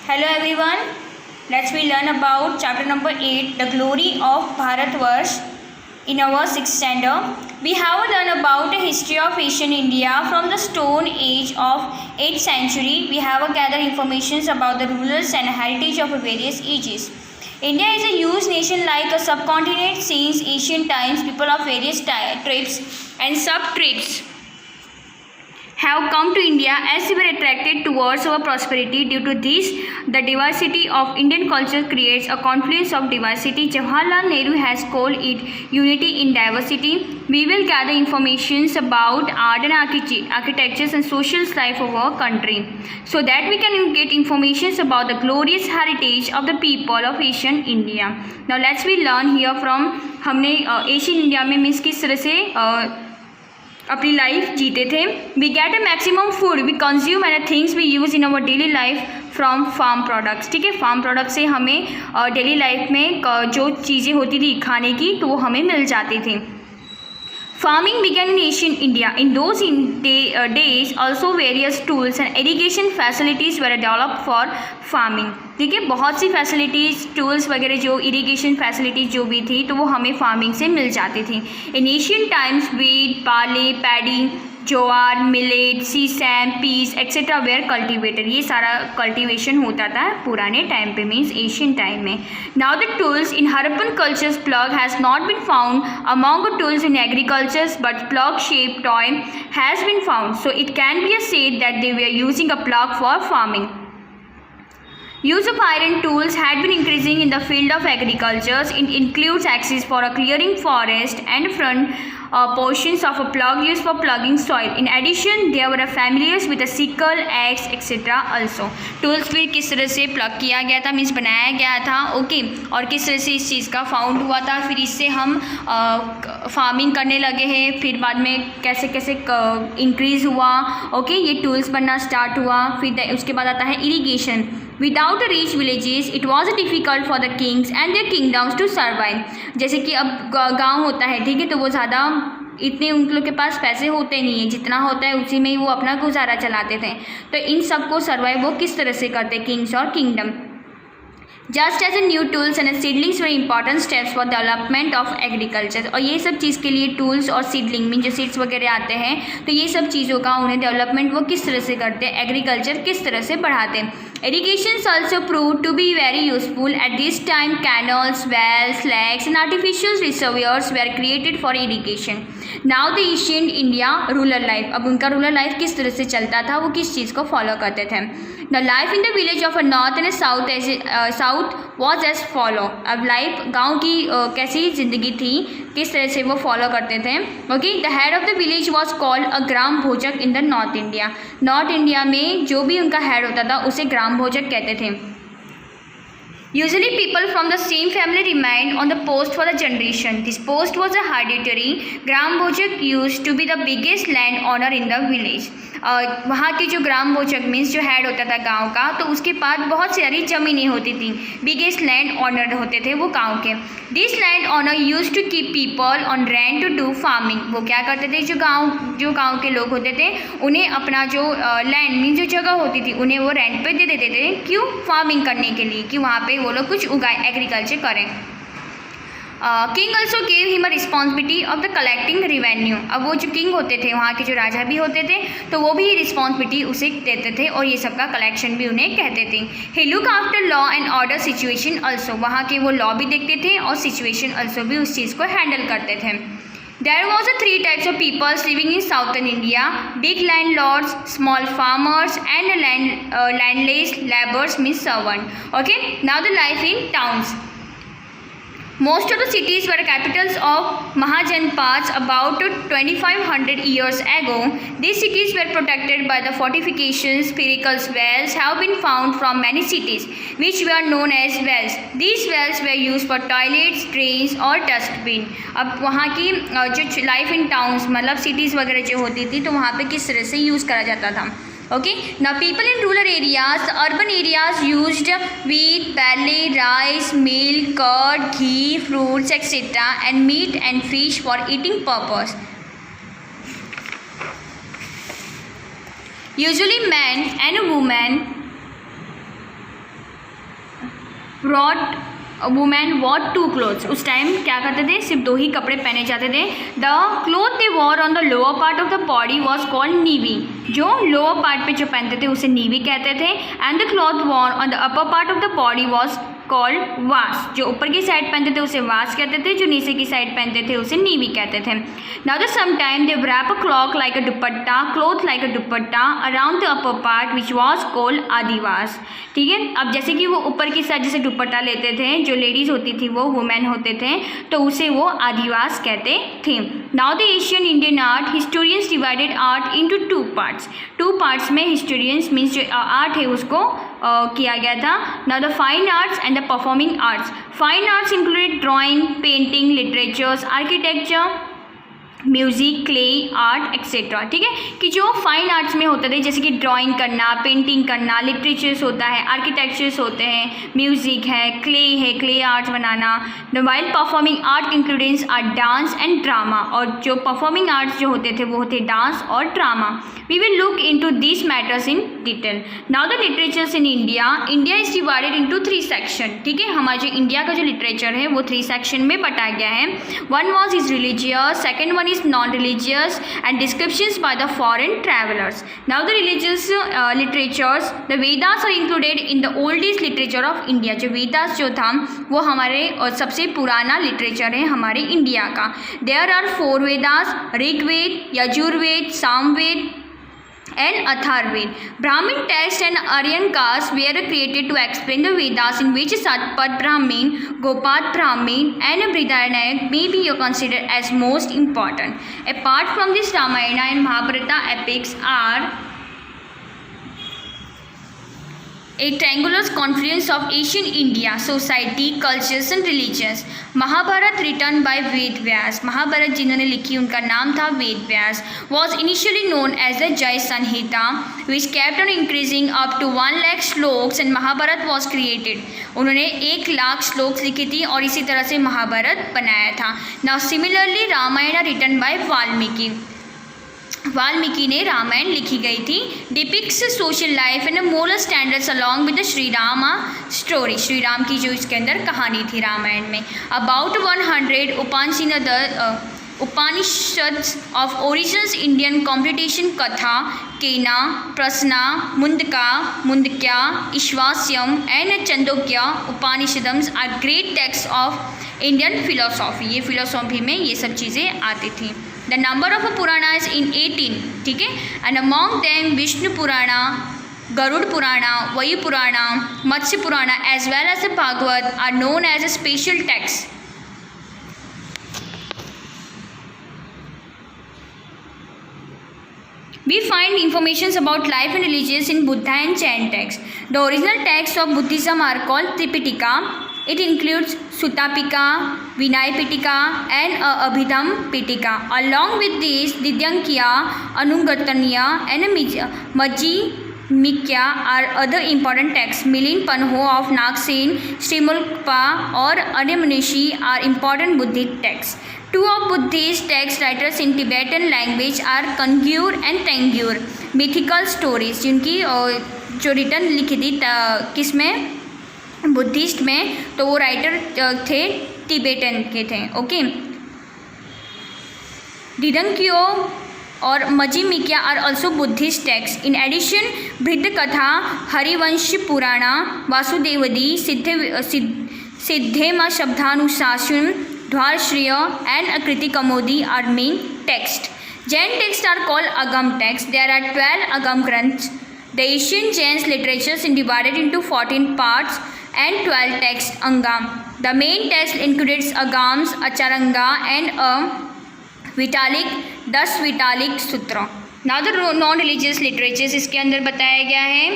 Hello everyone, let's we learn about chapter number 8, the glory of Bharatvarsh in our 6th standard. We have learned about the history of ancient India from the stone age of 8th century. We have gathered information about the rulers and heritage of various ages. India is a huge nation like a subcontinent since ancient times. People of various tribes and sub-tribes have come to India as they were attracted towards our prosperity. Due to this, the diversity of Indian culture creates a confluence of diversity. Jawaharlal Nehru has called it unity in diversity. We will gather information about art and architectures and social life of our country, so that we can get information about the glorious heritage of the people of ancient India. Now let's we learn here from हमने Asian India में means किस तरह से अपनी life जीते थे. We get a maximum food we consume and things we use in our daily life from farm products. ठीक है, फार्म प्रोडक्ट से हमें डेली लाइफ में जो चीज़ें होती थी खाने की तो वो हमें मिल जाती थी. Farming began in ancient India. In those days, also various tools and irrigation facilities were developed for farming. ठीक है, बहुत सी फैसिलिटीज़ टूल्स वगैरह जो इरिगेशन फैसिलिटीज़ जो भी थी तो वो हमें फार्मिंग से मिल जाती थी. In Asian times wheat, barley, paddy, jowar, millet, sesame, peas etcetera were cultivated. ये सारा कल्टिवेशन होता था पुराने टाइम पे मीन्स एशियन टाइम में. Now the tools in Harappan cultures plough has not been found among the tools in agricultures but plough shape toy has been found. So it can be a said that they were using a plough for farming. Use of iron tools had been increasing in the field of agriculture. It includes axes for clearing forest and front portions of a plug used for plugging soil. In addition, there were familiars with a sickle, axe, etc. also. Tools फिर किस तरह से plug किया गया था means बनाया गया था. ओके, और किस तरह से इस चीज़ का फाउंड हुआ था. फिर इससे हम फार्मिंग करने लगे हैं. फिर बाद में कैसे कैसे इंक्रीज़ हुआ. ओके, ये टूल्स बनना स्टार्ट हुआ. फिर उसके बाद आता है irrigation. Without the rich villages, it was difficult for the kings and their kingdoms to survive. जैसे कि अब गांव होता है, ठीक है, तो वो ज़्यादा इतने उन लोग के पास पैसे होते नहीं हैं. जितना होता है उसी में ही वो अपना गुजारा चलाते थे. तो इन सब को सर्वाइव वो किस तरह से करते किंग्स और kingdom. Just as a new tools and seedlings were important steps for development of agriculture. और ये सब चीज़ के लिए टूल्स और सीडलिंग मीन जो सीड्स वगैरह आते हैं तो ये सब चीज़ों का उन्हें डेवलपमेंट वो किस तरह से करते हैं, एग्रीकल्चर किस तरह से बढ़ाते हैं. Irrigations also proved to be very useful. At this time, canals, wells, lakes and artificial reservoirs were created for irrigation. Now the ancient India rural life. अब उनका रूरल लाइफ किस तरह से चलता था, वो किस चीज़ को फॉलो करते थे. The life in the village of a north and a south was as follow. अब लाइफ गांव की कैसी ज़िंदगी थी किस तरह से वो फॉलो करते थे. Okay, the head of the village was called a gram bhojak in the north India. North India में जो भी उनका हेड होता था उसे ग्राम भोजक कहते थे. Usually people from the same family remained on the post for a generation. This post was a hereditary. Gram Bhojak used to be the biggest land owner in the village. वहाँ के जो ग्राम भोजक means जो head होता था गांव का तो उसके पास बहुत सारी ज़मीनें होती थी. बिगेस्ट लैंड ऑनर होते थे वो गांव के. This land owner use to keep people on rent to do farming. वो क्या करते थे, जो गांव के लोग होते थे उन्हें अपना जो लैंड मीन जो जगह होती थी उन्हें वो रेंट पे दे देते थे. क्यों, फार्मिंग करने के लिए, कि वहाँ पे वो लोग कुछ उगाए, एग्रीकल्चर करें. King also gave him a responsibility of the collecting revenue. अब वो जो किंग होते थे वहाँ के जो राजा भी होते थे तो वो भी रिस्पॉन्सिबिलिटी उसे देते थे और ये सब का कलेक्शन भी उन्हें कहते थे. He look after law and order situation also. वहाँ के वो लॉ भी देखते थे और सिचुएशन ऑल्सो भी उस चीज़ को हैंडल करते थे. There was a 3 types of people living in southern India: big landlords, small farmers, and landless laborers means servant. Okay, now the life in towns. Most of the cities were capitals of Mahajanpads about 2500 years ago. These cities were protected by the fortifications. Spiritual wells have been found from many cities, which were known as wells. These wells were used for toilets, drains और dustbin. अब वहाँ की जो life in towns मतलब cities वगैरह जो होती थी तो वहाँ पे किस तरह से यूज़ करा जाता था. Okay, now people in rural areas, urban areas used wheat, barley, rice, milk, curd, ghee, fruits, etc. and meat and fish for eating purpose. Usually men and women brought women war 2 clothes. उस time क्या करते थे, सिर्फ 2 ही कपड़े पहने जाते थे। The cloth they wore on the lower part of the body was called nivi. जो लोअर पार्ट पे जो पहनते थे उसे नीवी कहते थे। And the cloth war on the upper part of the body was called वास। जो ऊपर की साइड पहनते थे उसे वास कहते थे, जो नीचे की साइड पहनते थे उसे नीवी कहते थे। Now the sometime they wrap a cloth like a dupatta, cloth like a dupatta around the upper part which was called adivas. ठीक है, अब जैसे कि वो ऊपर की साइड जैसे दुपट्टा लेते थे, जो लेडीज़ होती थी वो वुमेन होते थे, तो उसे वो आदिवास कहते थे। Now the Asian Indian art historians divided art into 2 parts. 2 parts में हिस्टोरियंस मीन्स जो आर्ट है उसको किया गया था। Now the fine arts and the performing arts. Fine arts included drawing, painting, literatures, architecture, music, clay art etcetera. ठीक है, कि जो फाइन आर्ट्स में होते थे जैसे कि ड्राइंग करना, पेंटिंग करना, लिटरेचर्स होता है, आर्किटेक्चर्स होते हैं, म्यूज़िक है, क्ले आर्ट्स बनाना। While performing art includes are dance and drama. और जो परफॉर्मिंग आर्ट्स जो होते थे वो होते डांस और drama. We will look into this matters in detail. Now the literatures in India. India is divided into 3 section. ठीक है, हमारे जो इंडिया का जो लिटरेचर है वो 3 सेक्शन में बटाया गया है। One was is religious, second one is non-religious and descriptions by the foreign travelers. Now the religious literatures, the Vedas are included in the oldest literature of India. जो वेदास जो था वो हमारे सबसे पुराना लिटरेचर है हमारे इंडिया का। There are 4 Vedas, Rigveda, Yajurveda, Samaveda and Atharved. Brahmin texts and Aryan casts were created to explain the Vedas, in which Satpat Brahmin, Gopat Brahmin and Brihadaranyaka may be considered as most important. Apart from this, Ramayana and Mahabharata epics are a triangular confluence of ancient India, society, cultures and religions. Mahabharat written by Ved Vyas. Mahabharat जिन्होंने लिखी उनका नाम था Ved Vyas. was initially known as the Jai Sanhita, which kept on increasing up to 1 lakh shlokas and Mahabharat was created. उन्होंने 1 लाख श्लोक लिखी थी और इसी तरह से महाभारत बनाया था। Now similarly Ramayan written by Valmiki. Valmiki ने रामायण लिखी गई थी। Depicts social life and moral standards along with the Shri Ram story. Shri Ram की जो इसके अंदर कहानी थी रामायण में। About 100 Upanishads of originals Indian competition Katha, Kena, Prashna, Mundaka, Mandukya, Ishavasyam and Chandogya Upanishads are great text of Indian philosophy. ये फिलोसॉफी में ये सब चीज़ें आती थी। The number of Purana is in 18, ठीक है, and among them Vishnu Purana, Garud Purana, Vayu Purana, Matsya Purana as well as the Bhagavad are known as a special text. We find information about life and religions in Buddha and Jain texts. The original texts of Buddhism are called Tripitaka. It includes Sutta Pika, Vinaya Pitaka and Abhidham Pitaka. Along with these, Didyankya, Anugatanya and Majjhimika are other important texts. Milind Panho of Nagsen, Srimulpa or Anyamunishi are important Buddhist texts. 2 of Buddhist text writers in Tibetan language are Kangyur and Tengyur. Mythical stories जिनकी जो return लिखी थी किसमें, Buddhist में, तो वो writer थे Tibetan के थे। ओके, दिदंक्यो और Majjhimanikaya are also Buddhist text. In addition Brihad Katha, Harivansh Purana, Vasudevahindi, Siddhahem Shabdanushasan, Dvyashraya and Akriti Kaumudi are main text. Jain text are called Agam text. There are 12 Agam granths. The Asian Jain literatures in divided into 14 parts and 12 text angam. The main text includes agams, acharanga and a vitalik, 10 vitalik sutra. Now the non-religious literatures इसके अंदर बताया गया है।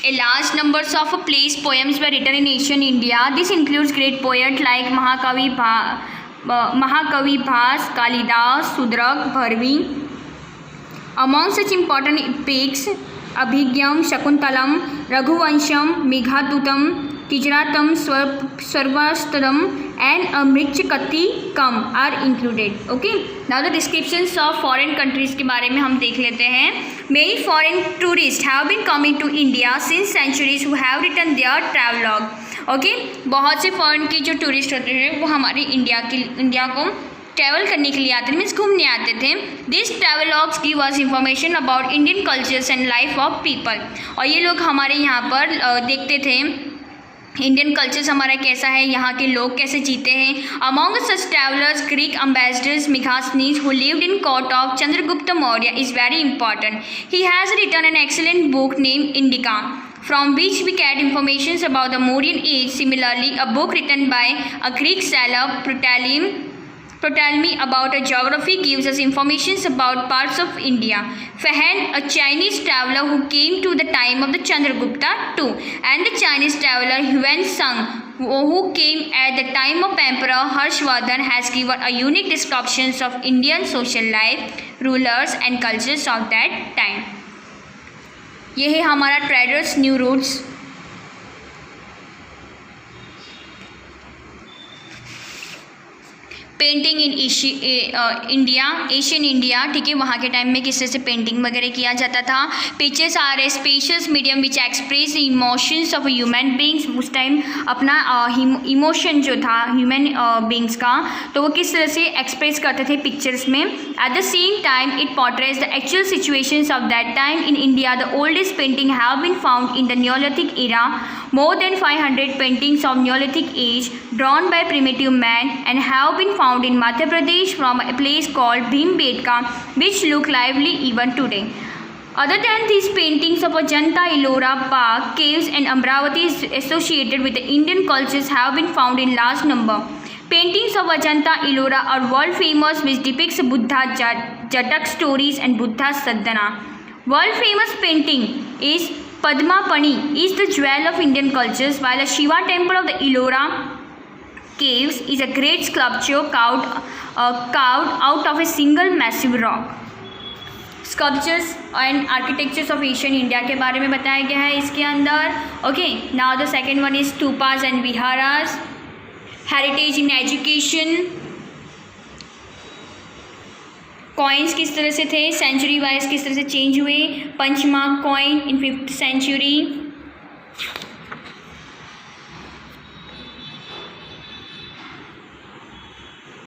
A large numbers of plays, poems were written in ancient India. This includes great poets like Mahakavi Bhas, Kalidas, Sudrak, Bharvi. Among such important epics, अभिज्ञम, Shakuntalam, Raghuvamsham, मेघादूतम, तिजरातम, सर्वास्तदम and a Mritchakatikam are included. Okay, now the descriptions of foreign countries के बारे में हम देख लेते हैं. Many foreign tourists have been coming to India since centuries who have written their travelogue. Okay, बहुत से foreign के जो टूरिस्ट होते हैं वो हमारे इंडिया को ट्रैवल करने के लिए आते थे, मीन्स घूमने आते थे. This travelogues give us information about Indian cultures and life of people. और ये लोग हमारे यहाँ पर देखते थे इंडियन कल्चर्स हमारा कैसा है, यहाँ के लोग कैसे जीते हैं. Among such travellers Greek ambassadors Megasthenes who lived in court of Chandragupta Maurya is very important. He has written an excellent book name Indica, from which we get information about the Mauryan age. Similarly, a book written by a Greek sailor, Ptolemy, about a geography gives us information about parts of India. Fahan, a Chinese traveler who came to the time of the Chandragupta too, and the Chinese traveler Yuan Sang, who came at the time of Emperor Harshvardhan, has given a unique descriptions of Indian social life, rulers and cultures of that time. ये है हमारा traders new routes. Painting in India, Asian India. ठीक है, वहाँ के time में किस तरह से पेंटिंग वगैरह किया जाता था. Pictures are a spacious medium which express emotions of human beings. उस टाइम अपना इमोशन जो था ह्यूमन बींग्स का, तो वो किस तरह से एक्सप्रेस करते थे पिक्चर्स में. At the same time it portrays the actual situations of that time in India. The oldest painting have been found in the neolithic era. More than 500 paintings of Neolithic age drawn by primitive man and have been found in Madhya Pradesh from a place called Bhimbetka, which look lively even today. Other than these paintings of Ajanta, Ellora, Park, caves and Amravati associated with the Indian cultures have been found in large number. Paintings of Ajanta, Ellora are world famous, which depicts Buddha Jatak stories and Buddha Sadhana. World famous painting is Padmapani is the jewel of Indian cultures, while the Shiva temple of the Ellora caves is a great sculpture carved out of a single massive rock. Sculptures and architectures of ancient India के बारे में बताया गया है इसके अंदर. Okay, now the second one is stupas and viharas. Heritage in education. Coins किस तरह से थे, सेंचुरी वाइज किस तरह से चेंज हुए. Punch mark coin in 5th century.